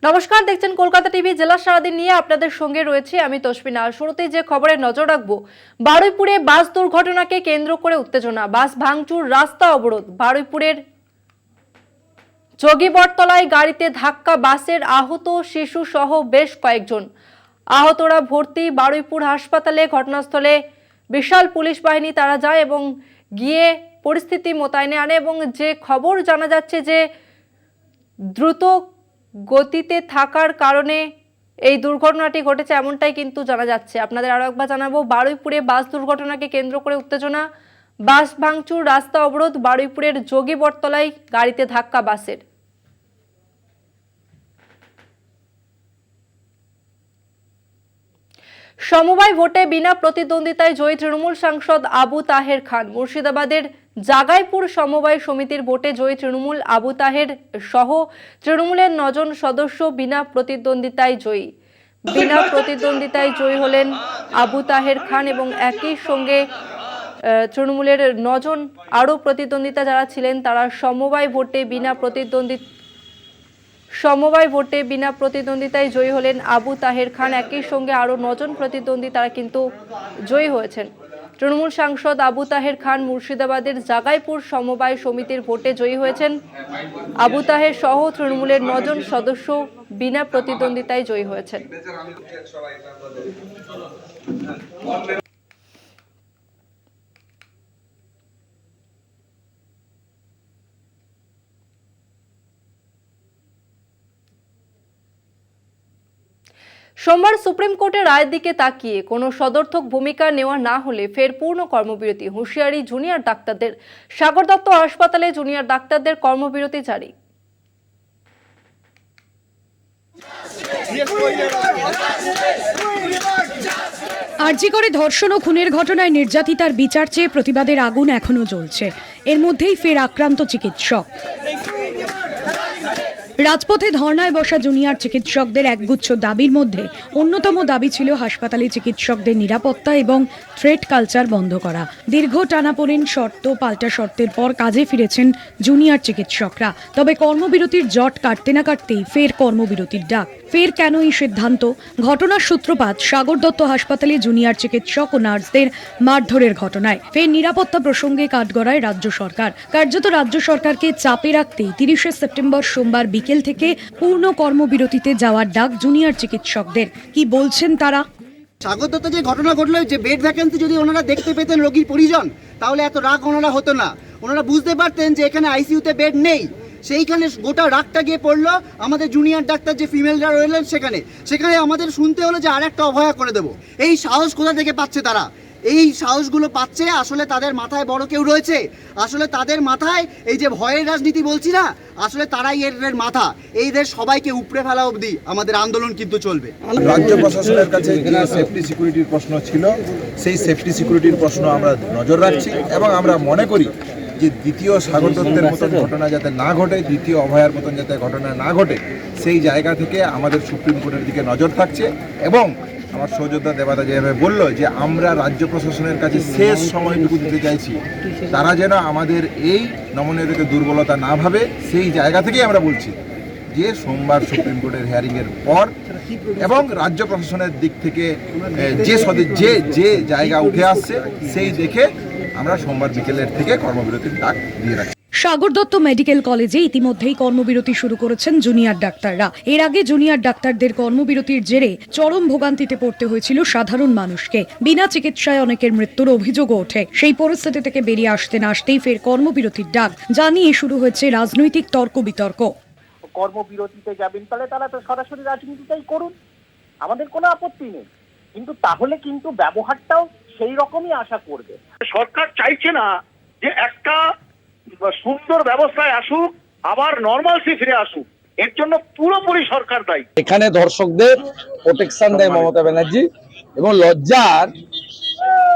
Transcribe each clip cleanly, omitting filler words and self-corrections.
নমস্কার, দেখছেন কলকাতা টিভি। জেলা সারাদিন নিয়ে আপনাদের সঙ্গে রয়েছে আমি তসবিনা। শুরুতেই যে খবরে নজর রাখবো, বারুইপুরে বাস দুর্ঘটনাকে কেন্দ্র করে উত্তেজনা, বাস ভাঙচুর, রাস্তা অবরোধ। বারুইপুরের যোগীবরতলায় গাড়িতে ধাক্কা, বাসের আহত শিশু সহ বেশ কয়েকজন। আহতরা ভর্তি বারুইপুর হাসপাতালে। ঘটনাস্থলে বিশাল পুলিশ বাহিনী তারা যায় এবং গিয়ে পরিস্থিতি মোতায়েনে আনে। এবং যে খবর জানা যাচ্ছে যে দ্রুত গতিতে থাকার কারণে এই দুর্ঘটনাটি ঘটেছে, এমনটাই কিন্তু জানা যাচ্ছে। আপনাদের আরো একবার জানাবো, বারুইপুরে বাস দুর্ঘটনাকে কেন্দ্র করে উত্তেজনা, বাস ভাঙচুর, রাস্তা অবরোধ। বারুইপুরের যোগীবরতলায় গাড়িতে ধাক্কা বাসের। সমবায় ভোটে বিনা প্রতিদ্বন্দ্বিতায় জয়ী তৃণমূল সাংসদ আবু তাহের খান। মুর্শিদাবাদের জাগাইপুর সমবায় সমিতির ভোটে জয়ী তৃণমূল আবু তাহের সহ তৃণমূলের 9 জন সদস্য বিনা প্রতিদ্বন্দ্বিতায় জয়ী। বিনা প্রতিদ্বন্দ্বিতায় জয়ী হলেন আবু তাহের খান এবং একই সঙ্গে তৃণমূলের 9 জন আরও প্রতিদ্বন্দ্বিতা যারা ছিলেন তারা সমবায় ভোটে বিনা প্রতিদ্বন্দ্বিতায় জয়ী হলেন আবু তাহের খান। একই সঙ্গে আরও 9 জন প্রতিদ্বন্দ্বী তারা কিন্তু জয়ী হয়েছেন। তৃণমূল সাংসদ আবু তাহের খান মুর্শিদাবাদের জাগাইপুর সমবায় সমিতির ভোটে জয়ী হয়েছেন। আবু তাহের সহ তৃণমূলের 9 জন সদস্য বিনা প্রতিদ্বন্দ্বিতায় জয়ী হয়েছেন। সোমবার সুপ্রিম কোর্টের রায়ের দিকে তাকিয়ে কোনো সদর্থক ভূমিকা নেওয়া না হলে ফের পূর্ণ কর্মবিরতি, হুঁশিয়ারি জুনিয়র ডাক্তারদের। সাগর দত্ত হাসপাতালে জুনিয়র ডাক্তারদের কর্মবিরতি জারি। আরজি করে ধর্ষণ ও খুনের ঘটনায় নির্যাতিতার বিচার চেয়ে প্রতিবাদের আগুন এখনো জ্বলছে। এর মধ্যেই ফের আক্রান্ত চিকিৎসক। রাজপথে ধর্নায় বসা জুনিয়র চিকিৎসকদের একগুচ্ছ দাবির মধ্যে অন্যতম দাবি ছিল হাসপাতালে চিকিৎসকদের নিরাপত্তা এবং থ্রেট কালচার বন্ধ করা। দীর্ঘ টানাপোড়েন, শর্ত পাল্টা শর্তের পর কাজে ফিরেছেন জুনিয়র চিকিৎসকরা। তবে কর্মবিরতির জট কাটতে না কাটতেই ফের কর্মবিরতির ডাক। ফের কেন এই সিদ্ধান্ত? ঘটনার সূত্রপাত সাগর দত্ত হাসপাতালে জুনিয়র চিকিৎসক ও নার্সদের মারধরের ঘটনায়। ফের নিরাপত্তা প্রসঙ্গে কাঠগড়ায় রাজ্য সরকার। কার্যত রাজ্য সরকারকে চাপে রাখতেই 30শে সেপ্টেম্বর সোমবার বিকেল থেকে পূর্ণ কর্মবিরতিতে যাওয়ার ডাক জুনিয়র চিকিৎসকদের। কি বলছেন তারা? সাগর দত্ত যে ঘটনা ঘটলো, যে বেড ভ্যাকেন্সি যদি ওনারা দেখতে পেতেন রোগীর পরিজন, তাহলে এত রাগ ওনারা হতো না। ওনারা বুঝতে পারতেন যে এখানে আইসিইউতে বেড নেই। সেইখানে গোটা রাগটা গিয়ে পড়লো আমাদের জুনিয়র ডাক্তার যে ফিমেলরা রইলেন সেখানে আমাদের শুনতে হলো যে আরেকটা অভয়া করে দেবো। এই সাহস কোথা থেকে পাচ্ছে তারা? এই সাহসগুলো পাচ্ছে আসলে তাদের মাথায় বড় কেউ রয়েছে। আসলে তাদের মাথায় এই যে ভয়ের রাজনীতি বলছি না, আসলে তারাই এর মাথা। এইদের সবাইকে উপড়ে ফেলা অবধি আমাদের আন্দোলন কিন্তু চলবে। রাজ্য প্রশাসনের কাছে যে সেফটি সিকিউরিটির প্রশ্ন ছিল, সেই সেফটি সিকিউরিটির প্রশ্ন আমরা নজর রাখছি এবং আমরা মনে করি যে দ্বিতীয় সাগর দত্তের মতন ঘটনা যাতে না ঘটে, দ্বিতীয় অভয়ার মতন যাতে ঘটনা না ঘটে, সেই জায়গা থেকে আমাদের সুপ্রিম কোর্টের দিকে নজর থাকছে। এবং আমার সহযোদ্ধা দেবাদা যেভাবে বললো যে আমরা রাজ্য প্রশাসনের কাছে শেষ সময়টুকু দিতে চাইছি, তারা যেন আমাদের এই নমনীয়তাকে দুর্বলতা না ভাবে, সেই জায়গা থেকেই আমরা বলছি যে সোমবার সুপ্রিম কোর্টের হিয়ারিংয়ের পর এবং রাজ্য প্রশাসনের দিক থেকে যে জায়গা উঠে আসছে সেই দেখে আমরা সোমবার বিকেলের থেকে কর্মবিরতির ডাক দিয়ে রাখি। সাগর দত্ত মেডিকেল কলেজে ইতিমধ্যেই কর্মবিরতি শুরু করেছেন জুনিয়র ডাক্তাররা। এর আগে জুনিয়র ডাক্তারদের কর্মবিরতির জেরে চরম ভোগান্তিতে পড়তে হয়েছিল সাধারণ মানুষকে। বিনা চিকিৎসায় অনেকের মৃত্যুর অভিযোগও ওঠে। সেই পরিস্থিতি থেকে বেরিয়ে আসতে না আসতেই ফের কর্মবিরতির ডাক জানিয়ে শুরু হয়েছে রাজনৈতিক তর্ক বিতর্ক। কর্মবিরতিতে যাবেন তাহলে তারা তো সরাসরি রাজনীতিটাই করুন, আমাদের কোনো আপত্তি নেই, কিন্তু তাহলে কিন্তু ব্যবহারটাও সেই রকমই আশা করবে। সরকার চাইছে না যে একটা সুন্দর ব্যবস্থায় আসুক, আবার নরমালসি ফিরে আসুক। এর জন্য পুরোপুরি সরকার দায়ী। এখানে ধর্ষকদের প্রোটেকশন দেয় মমতা ব্যানার্জি এবং লজ্জার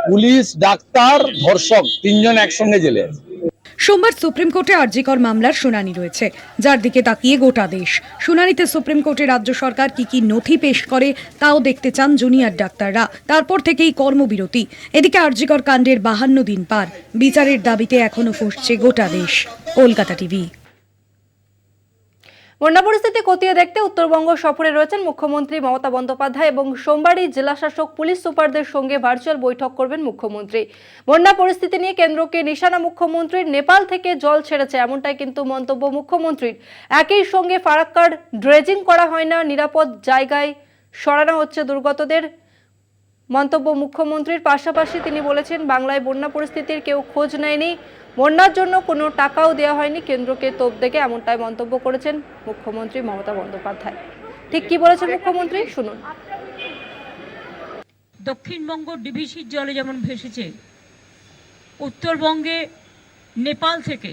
পুলিশ, ডাক্তার, ধর্ষক তিনজন একসঙ্গে জেলে আছে। সোমবার সুপ্রিম কোর্টে আরজিকর মামলার শুনানি রয়েছে, যার দিকে তাকিয়ে গোটা দেশ। শুনানিতে সুপ্রিম কোর্টে রাজ্য সরকার কি নথি পেশ করে তাও দেখতে চান জুনিয়র ডাক্তাররা। তারপর থেকেই কর্মবিরতি। এদিকে আরজিকর কাণ্ডের 52 দিন পার, বিচারের দাবিতে এখনো ফুঁসছে গোটা দেশ। কলকাতা টিভি। বন্যা পরিস্থিতি খতিয়ে দেখতে উত্তরবঙ্গ সফরে রয়েছেন মুখ্যমন্ত্রী মমতা বন্দ্যোপাধ্যায় এবং সোমবারই জেলাশাসক পুলিশ সুপারদের সঙ্গে ভার্চুয়াল বৈঠক করবেন মুখ্যমন্ত্রী। বন্যা পরিস্থিতি নিয়ে কেন্দ্রকে নিশানা মুখ্যমন্ত্রীর। নেপাল থেকে জল ছেড়েছে এমনটাই কিন্তু মন্তব্য মুখ্যমন্ত্রীর। একই সঙ্গে ফারাক্কার ড্রেজিং করা হয় না, নিরাপদ জায়গায় সরানো হচ্ছে দুর্গতদের মন্তব্য মুখ্যমন্ত্রীর। পাশাপাশি তিনি বলেছেন বাংলায় বন্যা পরিস্থিতির কেউ খোঁজ নেয়নি, বন্যার জন্য কোনো টাকাও দেওয়া হয়নি কেন্দ্রকে তোপ দেখে, এমনটাই মন্তব্য করেছেন মুখ্যমন্ত্রী মমতা বন্দ্যোপাধ্যায়। ঠিক কি বলেছেন মুখ্যমন্ত্রী শুনুন। দক্ষিণবঙ্গ ডিভিসির জলে যেমন ভেসেছে, উত্তরবঙ্গে নেপাল থেকে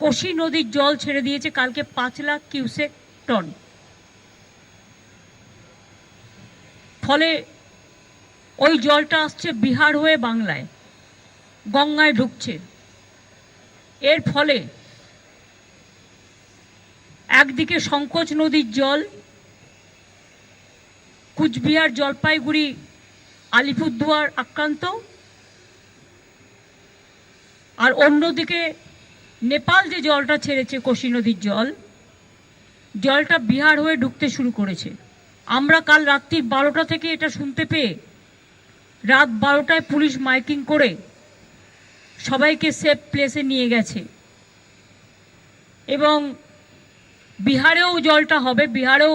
কোশি নদীর জল ছেড়ে দিয়েছে কালকে 5 লাখ কিউসেক টন। ফলে ওই জলটা আসছে বিহার হয়ে বাংলায়, গঙ্গায় ঢুকছে। এর ফলে একদিকে সংকোচ নদীর জল কুচবিহার, জলপাইগুড়ি, আলিপুরদুয়ার আক্রান্ত, আর অন্যদিকে নেপাল যে জলটা ছেড়েছে কোশি নদীর জলটা বিহার হয়ে ঢুকতে শুরু করেছে। আমরা কাল রাত্রি 12টা থেকে এটা শুনতে পেয়ে রাত 12টায় পুলিশ মাইকিং করে সবাইকে সেফ প্লেসে নিয়ে গেছে। এবং বিহারেও জলটা হবে, বিহারেও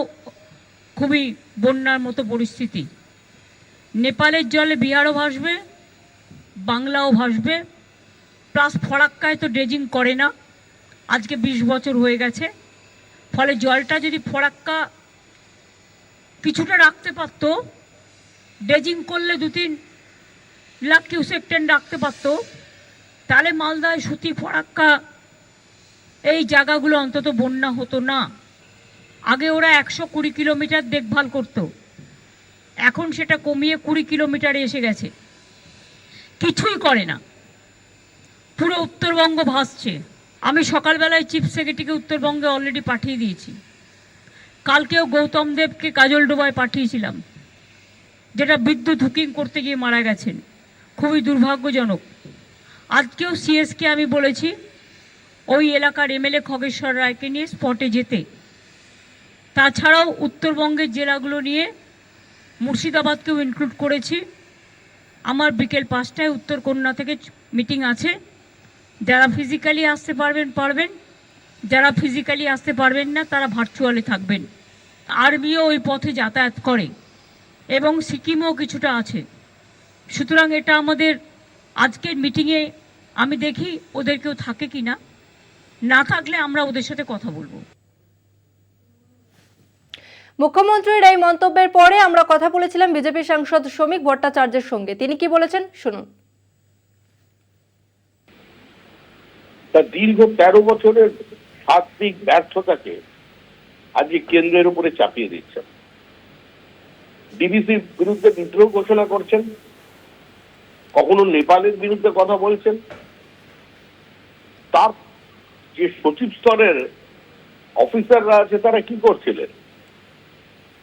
খুবই বন্যার মতো পরিস্থিতি। নেপালের জলে বিহারও ভাসবে, বাংলাও ভাসবে। প্লাস ফরাক্কায় তো ড্রেজিং করে না, আজকে 20 বছর হয়ে গেছে। ফলে জলটা যদি ফরাক্কা কিছুটা রাখতে পারত, ড্রেজিং করলে 2-3 লাখ কিউসেক টন রাখতে পারত, তাহলে মালদায়, সুতি, ফরাক্কা এই জায়গাগুলো অন্তত বন্যা হতো না। আগে ওরা 120 কিলোমিটার দেখভাল করত, এখন সেটা কমিয়ে 20 কিলোমিটারে এসে গেছে। কিছুই করে না, পুরো উত্তরবঙ্গ ভাসছে। আমি সকালবেলায় চিফ সেক্রেটারিকে উত্তরবঙ্গে অলরেডি পাঠিয়ে দিয়েছি। কালকেও গৌতম দেবকে কাজলডোবায় পাঠিয়েছিলাম, যেটা বিদ্যুৎ হুকিং করতে গিয়ে মারা গেছেন, খুবই দুর্ভাগ্যজনক। আজকেও সিএসকে আমি বলেছি ওই এলাকার এমএলএ খগেশ্বর রায়কে নিয়ে স্পটে যেতে। তাছাড়াও উত্তরবঙ্গের জেলাগুলো নিয়ে মুর্শিদাবাদকেও ইনক্লুড করেছি। আমার বিকেল 5টায় উত্তরকন্যা থেকে মিটিং আছে। যারা ফিজিক্যালি আসতে পারবেন, যারা ফিজিক্যালি আসতে পারবেন না তারা ভার্চুয়ালি থাকবেন। আর্মিও ওই পথে যাতায়াত করে এবং সিকিমও কিছুটা আছে। সুতরাং এটা আমাদের আজকের মিটিংয়ে আমি দেখি ওদের কেউ থাকে কি না, না থাকলে আমরা ওদের সাথে কথা বলবো। মুখ্যমন্ত্রীর এই মন্তব্যের পরে আমরা কথা বলেছিলাম বিজেপি সাংসদ শ্রমিক ভট্টাচার্যের সঙ্গে। তিনি কি বলেছেন শুনুন। তা দীর্ঘ 13 বছরের সাত্বিক ব্যর্থতাকে আজকে কেন্দ্রের উপরে চাপিয়ে দিচ্ছেন। ডিভিসির বিরুদ্ধে বিদ্রোহ ঘোষণা করছেন, কখনো নেপালের বিরুদ্ধে কথা বলছেন। তার যে সচিব স্তরের অফিসাররা আছে তারা কি করছিলেন?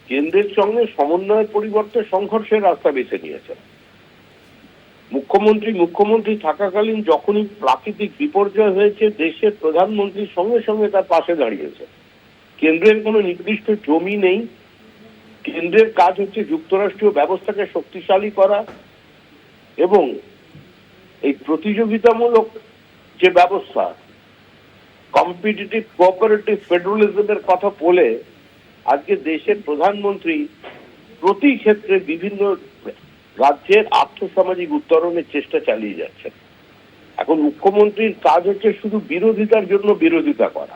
কেন্দ্রের সঙ্গে সমন্বয়ের পরিবর্তে সংঘর্ষের রাস্তা বেছে নিয়েছেন। মুখ্যমন্ত্রী থাকাকালীন যখনই প্রাকৃতিক বিপর্যয় হয়েছে, দেশের প্রধানমন্ত্রীর সঙ্গে সঙ্গে তার পাশে দাঁড়িয়েছে। কেন্দ্রের কোনো নির্দিষ্ট জমি নেই। কেন্দ্রের কাজ হচ্ছে যুক্তরাষ্ট্রীয় ব্যবস্থাকে শক্তিশালী করা এবং এই প্রতিযোগিতামূলক যে ব্যবস্থা, কম্পিটিটিভ কোঅপারেটিভ ফেডারালিজমের কথা বলে আজকে দেশের প্রধানমন্ত্রী প্রতি ক্ষেত্রে বিভিন্ন রাজ্যের আর্থসামাজিক উত্তরণের চেষ্টা চালিয়ে যাচ্ছেন। এখন মুখ্যমন্ত্রীর কাজ হচ্ছে শুধু বিরোধিতার জন্য বিরোধিতা করা।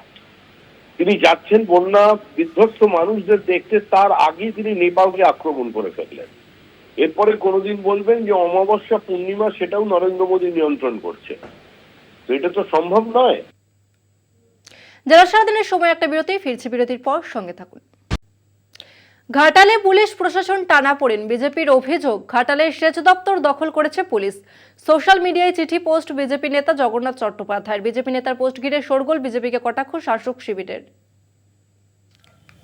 তিনি যাচ্ছেন বন্যা বিধ্বস্ত মানুষদের দেখতে, তার আগে তিনি নেপালকে আক্রমণ করে ফেললেন। এরপরে কোনোদিন বলবেন যে অমাবস্যা পূর্ণিমা সেটাও নরেন্দ্র মোদী নিয়ন্ত্রণ করছে। তো এটা তো সম্ভব নয়। জেলা সারাদিনের সময় একটা বিরতি, ফিরছে বিরতির পর সঙ্গে থাকুন। ঘাটালে পুলিশ প্রশাসন টানাপোড়েন, বিজেপির অভিযোগ ঘাটালের সেচ দপ্তর দখল করেছে পুলিশ। সোশ্যাল মিডিয়ায় চিঠি পোস্ট বিজেপি নেতা জগন্নাথ চট্টোপাধ্যায়ের। বিজেপি নেতার পোস্ট ঘিরে শোরগোল, বিজেপিকে কটাক্ষ শাসক শিবিরের।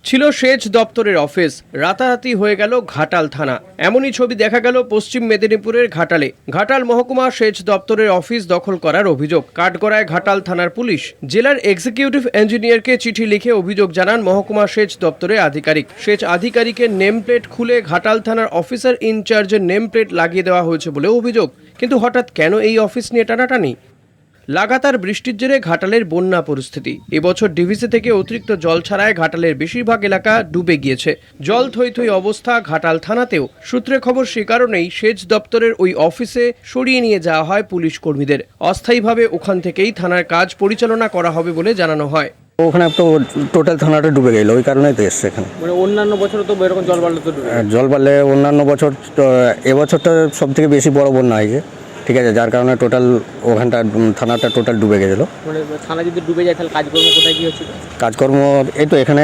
ছিল সেচ দপ্তরের অফিস, রাতারাতি হয়ে গেল ঘাটাল থানা। এমনই ছবি দেখা গেল পশ্চিম মেদিনীপুরের ঘাটালে। ঘাটাল মহকুমা সেচ দপ্তরের অফিস দখল করার অভিযোগ। কাঠগড়ায় ঘাটাল থানার পুলিশ জেলার এক্সিকিউটিভ ইঞ্জিনিয়ারকে চিঠি লিখে অভিযোগ জানান মহকুমা সেচ দপ্তরের আধিকারিক। সেচ আধিকারিকের নেম প্লেট খুলে ঘাটাল থানার অফিসার ইনচার্জের নেম প্লেট লাগিয়ে দেওয়া হয়েছে বলে অভিযোগ। কিন্তু হঠাৎ কেন এই অফিস নিয়ে টানাটানি? লাগাতার বৃষ্টির জেরে ঘাটালের বন্যা পরিস্থিতি। এবছর ডিভিসি থেকে অতিরিক্ত জল ছাড়ায় ঘাটালের বেশিরভাগ এলাকা ডুবে গিয়েছে। জল থই থই অবস্থা ঘাটাল থানাতেও। সূত্রে খবর সে কারণেই সেচ দপ্তরের ওই অফিসে সরিয়ে নিয়ে যাওয়া হয় পুলিশ কর্মীদের। অস্থায়ীভাবে ওখান থেকেই থানার কাজ পরিচালনা করা হবে বলে জানানো হয়। ওখানে তো টোটাল থানাটা ডুবে গেল, ওই কারণেই তো এসছে এখানে। মানে অন্যান্য বছর তো এরকম জল বাড়লে তো জল বাড়লে অন্যান্য বছর, এবছরটা সব থেকে বেশি বড় বন্যা হয়েছে, ঠিক আছে, যার কারণে টোটাল ওখানটা থানাটা টোটাল ডুবে গেছিলো। মানে থানা যদি ডুবে যায় তাহলে কাজকর্ম কোথায় কি হচ্ছে? কাজকর্ম এই তো এখানে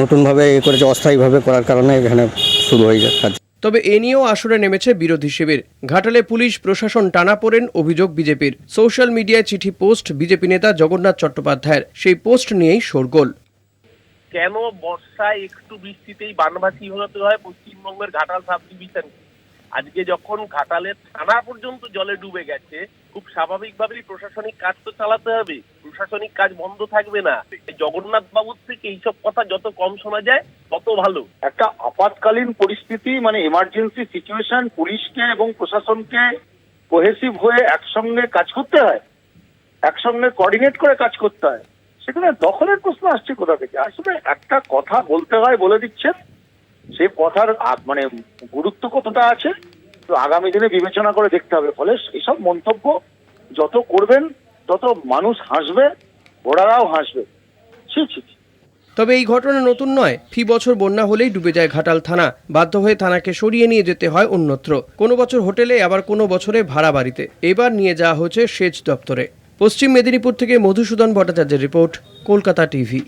নতুনভাবে করেছে, অস্থায়ীভাবে করার কারণে এখানে শুরু হয়ে যায় কাজ। তবে এ নিয়েও আসরে নেমেছে বিরোধী শিবির। ঘাটালে পুলিশ প্রশাসন টানাপোড়েন অভিযোগ বিজেপির। সোশ্যাল মিডিয়ায় চিঠি পোস্ট বিজেপি নেতা জগন্নাথ চট্টোপাধ্যায়ের। সেই পোস্ট নিয়েই শোরগোল। কেন বর্ষায় একটু বৃষ্টিতেই বানভাসী হতে হয় পশ্চিমবঙ্গের ঘাটাল সাব ডিভিশন? আজকে যখন ঘাটালের থানা পর্যন্ত জলে ডুবে গেছে, খুব স্বাভাবিকভাবেই প্রশাসনিক কাজ তো চালাতে হবে। প্রশাসনিক কাজ বন্ধ থাকবে না। জগন্নাথ বাবুর থেকে এইসব কথা যত কম শোনা যায় তত ভালো। একটা আপাতকালীন পরিস্থিতি, মানে এমার্জেন্সি সিচুয়েশন, পুলিশকে এবং প্রশাসনকে কোহেসিভ হয়ে একসঙ্গে কাজ করতে হয়, একসঙ্গে কোঅর্ডিনেট করে কাজ করতে হয়। সেখানে দখলের প্রশ্ন আসছে কোথা থেকে? আসলে একটা কথা বলতে হয়, বলে দিচ্ছেন, সে কথার মানে গুরুত্ব কতটা আছে তো আগামী দিনে বিবেচনা করে দেখতে হবে। ফলে এইসব মন্তব্য যত করবেন তত মানুষ হাসবে, ঘোড়ারাও হাসবে। তবে এই ঘটনা নতুন নয়। ফি বছর বন্যা হলেই ডুবে যায় ঘাটাল থানা। বাধ্য হয়ে থানাকে সরিয়ে নিয়ে যেতে হয় অন্যত্র। কোনো বছর হোটেলে, আবার কোনো বছরে ভাড়া বাড়িতে। এবার নিয়ে যাওয়া হয়েছে সেচ দপ্তরে। পশ্চিম মেদিনীপুর থেকে মধুসূদন ভট্টাচার্যের রিপোর্ট, কলকাতা টিভি।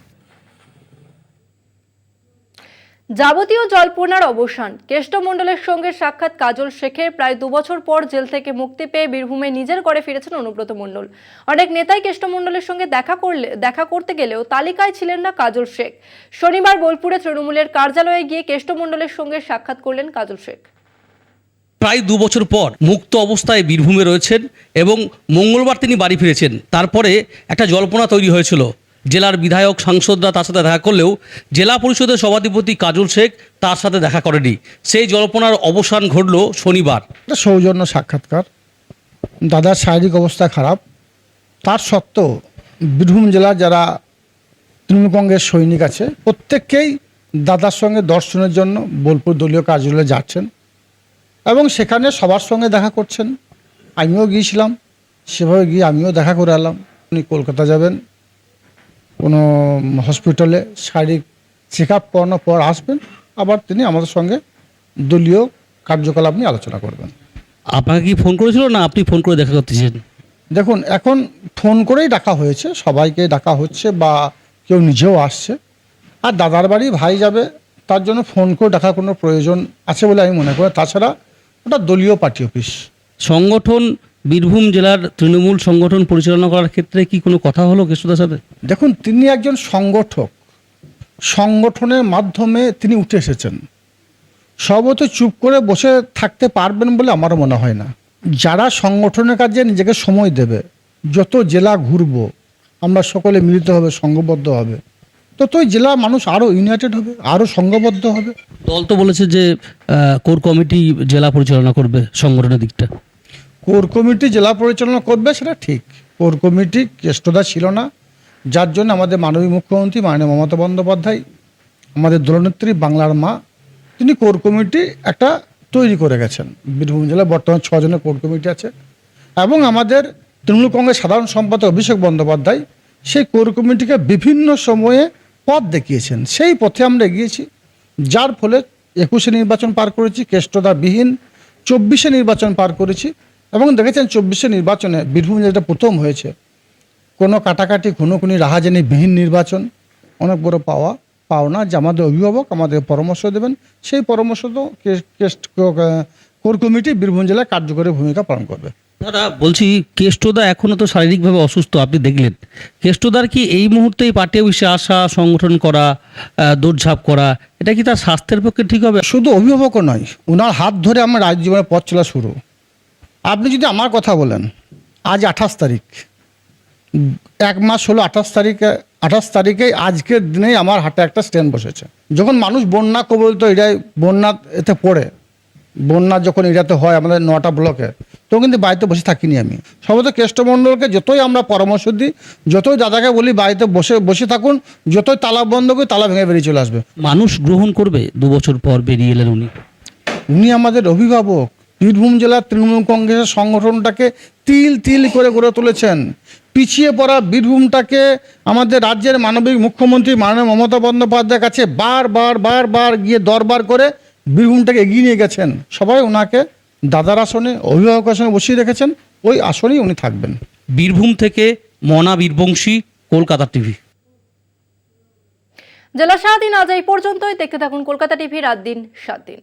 যাবতীয় জল্পনার অবসান। কেষ্টমণ্ডলের সঙ্গে সাক্ষাৎ কাজল শেখের। প্রায় 2 বছর পর জেল থেকে মুক্তি পেয়ে বীরভূমে নিজের ঘরে ফিরেছেন অনুব্রত মণ্ডল। অনেক নেতাই কেষ্টমণ্ডলের সঙ্গে দেখা করতে গেলেও তালিকায় ছিলেন না কাজল শেখ। শনিবার বোলপুরে তৃণমূলের কার্যালয়ে গিয়ে কেষ্টমণ্ডলের সঙ্গে সাক্ষাৎ করলেন কাজল শেখ। প্রায় 2 বছর পর মুক্ত অবস্থায় বীরভূমে রয়েছেন এবং মঙ্গলবার তিনি বাড়ি ফিরেছেন। তারপরে একটা জল্পনা তৈরি হয়েছিল। জেলার বিধায়ক, সাংসদরা তার সাথে দেখা করলেও জেলা পরিষদের সভাধিপতি কাজল শেখ তার সাথে দেখা করেনি। সেই জল্পনার অবসান ঘটল শনিবার। সৌজন্য সাক্ষাৎকার। দাদার শারীরিক অবস্থা খারাপ, তার সত্ত্বেও বীরভূম জেলার যারা তৃণমূল কংগ্রেস সৈনিক আছে প্রত্যেককেই দাদার সঙ্গে দর্শনের জন্য বোলপুর দলীয় কার্যালয়ে যাচ্ছেন এবং সেখানে সবার সঙ্গে দেখা করছেন। আমিও গিয়েছিলাম, সেভাবে গিয়ে আমিও দেখা করে এলাম। উনি কলকাতা যাবেন, কোনো হসপিটালে শারীরিক চেক আপ করানোর পর আসবেন, আবার তিনি আমাদের সঙ্গে দলীয় কার্যকলাপ নিয়ে আলোচনা করবেন। আপনাকে কি ফোন করেছিল না আপনি ফোন করে দেখা করতেছেন? দেখুন, এখন ফোন করেই ডাকা হয়েছে, সবাইকে ডাকা হচ্ছে বা কেউ নিজেও আসছে। আর দাদার বাড়ি ভাই যাবে, তার জন্য ফোন করে ডাকার কোনো প্রয়োজন আছে বলে আমি মনে করি। তাছাড়া ওটা দলীয় পার্টি অফিস। সংগঠন, বীরভূম জেলার তৃণমূল সংগঠন পরিচালনা করার ক্ষেত্রে কি কোনো কথা হলো কেষ্টদার সাথে? দেখুন, তিনি একজন সংগঠক, সংগঠনের মাধ্যমে তিনি উঠে এসেছেন। সর্বত চুপ করে বসে থাকতে পারবেন বলে আমারও মনে হয় না। যারা সংগঠনের কাজে নিজেকে সময় দেবে, যত জেলা ঘুরবো আমরা সকলে মিলিত হবে, সংঘবদ্ধ হবে, ততই জেলার মানুষ আরও ইউনাইটেড হবে, আরও সংঘবদ্ধ হবে। দল তো বলেছে যে কোর কমিটি জেলা পরিচালনা করবে সংগঠনের দিকটা। কোর কমিটি জেলা পরিচালনা করবে সেটা ঠিক। কোর কমিটি কেষ্টদা ছিল না, যার জন্য আমাদের মাননীয় মুখ্যমন্ত্রী মাননীয় মমতা বন্দ্যোপাধ্যায়, আমাদের দলনেত্রী বাংলার মা, তিনি কোর কমিটি একটা তৈরি করে গেছেন। বীরভূম জেলায় বর্তমানে 6 জনের কোর কমিটি আছে এবং আমাদের তৃণমূল কংগ্রেস সাধারণ সম্পাদক অভিষেক বন্দ্যোপাধ্যায় সেই কোর কমিটিকে বিভিন্ন সময়ে পথ দেখিয়েছেন। সেই পথে আমরা এগিয়েছি, যার ফলে 21-এ নির্বাচন পার করেছি, কেষ্টদা বিহীন 24-এ নির্বাচন পার করেছি এবং দেখেছেন 24-এ নির্বাচনে বীরভূম জেলাটা প্রথম হয়েছে। কোনো কাটাকাটি, খুনোখুনি, রাহাজানি বিহীন নির্বাচন, অনেক বড় পাওনা যে আমাদের অভিভাবক আমাদের পরামর্শ দেবেন। সেই পরামর্শ তো কোর কমিটি বীরভূম জেলায় কার্যকরী ভূমিকা পালন করবে। দাদা বলছি, কেষ্টদা এখনো তো শারীরিকভাবে অসুস্থ, আপনি দেখলেন। কেষ্টদার কি এই মুহূর্তে এই পার্টি অফিসে আসা, সংগঠন করা, দৌড়ঝাঁপ করা, এটা কি তার স্বাস্থ্যের পক্ষে ঠিক হবে? শুধু অভিভাবকও নয়, ওনার হাত ধরে আমার রাজ্য জীবনের পথ চলা শুরু। আপনি যদি আমার কথা বলেন, আজ 28 তারিখ, 1 মাস হলো 28 তারিখে আজকের দিনেই আমার হাতে একটা স্ট্যান্ড বসেছে। যখন মানুষ বন্যা কবলিত এরিয়ায় বন্যা এতে পড়ে, বন্যা যখন এরিয়াতে হয় আমাদের 9টা ব্লকে, তখন কিন্তু বাড়িতে বসে থাকিনি আমি। সর্বত কেষ্টমণ্ডলকে যতই আমরা পরামর্শ দিই, যতই দাদাকে বলি বাড়িতে বসে থাকুন, যতই তালা বন্ধ করি তালা ভেঙে বেরিয়ে চলে আসবে। মানুষ গ্রহণ করবে? 2 বছর পর বেরিয়ে এলেন উনি আমাদের অভিভাবক। বীরভূম জেলার তৃণমূল কংগ্রেসের সংগঠনটাকে তিল তিল করে গড়ে তুলেছেন। পিছিয়ে পড়া বীরভূমটাকে আমাদের রাজ্যের মানবিক মুখ্যমন্ত্রী মাননীয় মমতা বন্দ্যোপাধ্যায়ের কাছে বারবার গিয়ে দরবার করে বীরভূমটাকে এগিয়ে নিয়ে গেছেন। সবাই ওনাকে দাদার আসনে, অভিভাবক আসনে বসিয়ে রেখেছেন, ওই আসনেই উনি থাকবেন। বীরভূম থেকে মনা বীরবংশী, কলকাতা টিভি। জেলা 7 দিন আজ এই পর্যন্তই। দেখতে থাকুন কলকাতা টিভি, রাত দিন 7 দিন।